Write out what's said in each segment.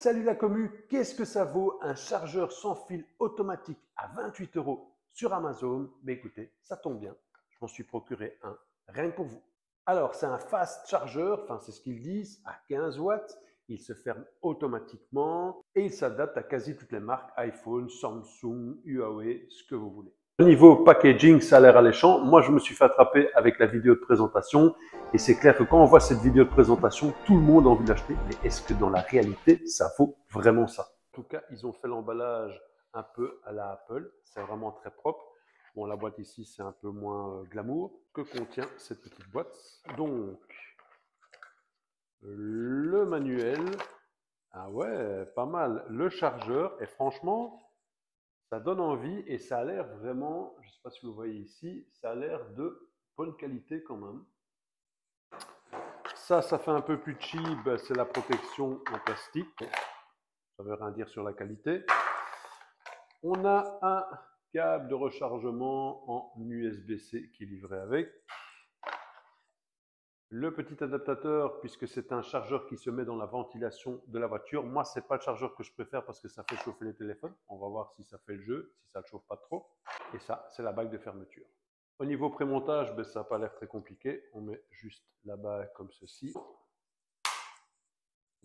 Salut la commu, qu'est-ce que ça vaut un chargeur sans fil automatique à 28 € sur Amazon? Mais écoutez, ça tombe bien, je m'en suis procuré un, rien que pour vous. Alors, c'est un fast charger, enfin c'est ce qu'ils disent, à 15 watts. Il se ferme automatiquement et il s'adapte à quasi toutes les marques, iPhone, Samsung, Huawei, ce que vous voulez. Au niveau packaging, ça a l'air alléchant. Moi, je me suis fait attraper avec la vidéo de présentation. Et c'est clair que quand on voit cette vidéo de présentation, tout le monde a envie d'acheter. Mais est-ce que dans la réalité, ça vaut vraiment ça? En tout cas, ils ont fait l'emballage un peu à la Apple. C'est vraiment très propre. Bon, la boîte ici, c'est un peu moins glamour. Que contient cette petite boîte? Donc, le manuel. Ah ouais, pas mal. Le chargeur. Et franchement, ça donne envie et ça a l'air vraiment, je ne sais pas si vous voyez ici, ça a l'air de bonne qualité quand même. Ça fait un peu plus cheap, c'est la protection en plastique. Ça ne veut rien dire sur la qualité. On a un câble de rechargement en USB-C qui est livré avec. Le petit adaptateur, puisque c'est un chargeur qui se met dans la ventilation de la voiture. Moi, ce n'est pas le chargeur que je préfère parce que ça fait chauffer les téléphones. On va voir si ça fait le jeu, si ça ne chauffe pas trop. Et ça, c'est la bague de fermeture. Au niveau prémontage, ben, ça n'a pas l'air très compliqué. On met juste la bague comme ceci. En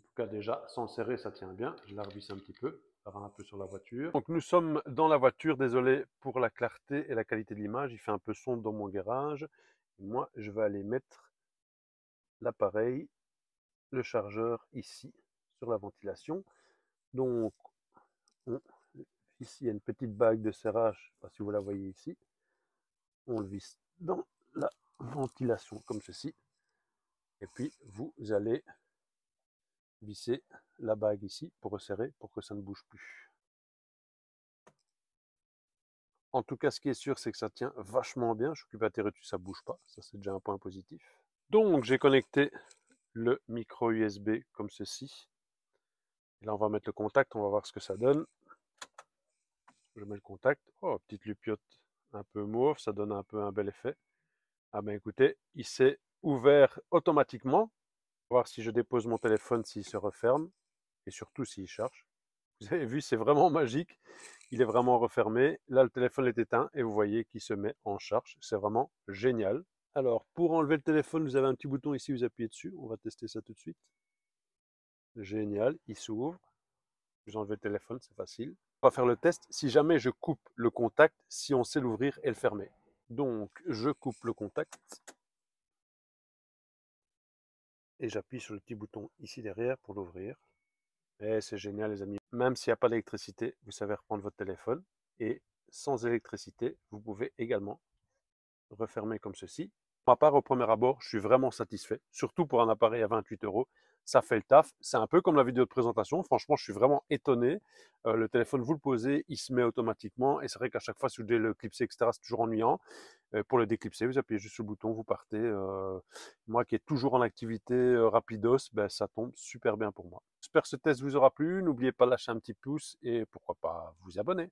tout cas, déjà, sans le serrer, ça tient bien. Je la revisse un petit peu, ça va un peu sur la voiture. Donc, nous sommes dans la voiture. Désolé pour la clarté et la qualité de l'image. Il fait un peu sombre dans mon garage. Moi, je vais aller mettre l'appareil, le chargeur ici, sur la ventilation. Donc, ici, il y a une petite bague de serrage. Je ne sais pas si vous la voyez ici. On le visse dans la ventilation comme ceci. Et puis, vous allez visser la bague ici pour resserrer, pour que ça ne bouge plus. En tout cas, ce qui est sûr, c'est que ça tient vachement bien. Je suis batterie dessus, ça ne bouge pas. Ça, c'est déjà un point positif. Donc, j'ai connecté le micro USB comme ceci. Et là, on va mettre le contact, on va voir ce que ça donne. Je mets le contact. Oh, petite lupiote un peu mauve, ça donne un peu un bel effet. Ah ben écoutez, il s'est ouvert automatiquement. On va voir si je dépose mon téléphone, s'il se referme. Et surtout s'il charge. Vous avez vu, c'est vraiment magique. Il est vraiment refermé. Là, le téléphone est éteint et vous voyez qu'il se met en charge. C'est vraiment génial. Alors, pour enlever le téléphone, vous avez un petit bouton ici, vous appuyez dessus. On va tester ça tout de suite. Génial, il s'ouvre. Vous enlevez le téléphone, c'est facile. On va faire le test si jamais je coupe le contact, si on sait l'ouvrir et le fermer. Donc, je coupe le contact. Et j'appuie sur le petit bouton ici derrière pour l'ouvrir. Et c'est génial les amis. Même s'il n'y a pas d'électricité, vous savez reprendre votre téléphone. Et sans électricité, vous pouvez également refermer comme ceci. Pour ma part, au premier abord, je suis vraiment satisfait. Surtout pour un appareil à 28 €. Ça fait le taf. C'est un peu comme la vidéo de présentation. Franchement, je suis vraiment étonné. Le téléphone, vous le posez, il se met automatiquement. Et c'est vrai qu'à chaque fois, si vous devez le clipser, etc., c'est toujours ennuyant. Pour le déclipser, vous appuyez juste sur le bouton, vous partez. Moi qui est toujours en activité rapidos, ben, ça tombe super bien pour moi. J'espère que ce test vous aura plu. N'oubliez pas de lâcher un petit pouce et pourquoi pas vous abonner.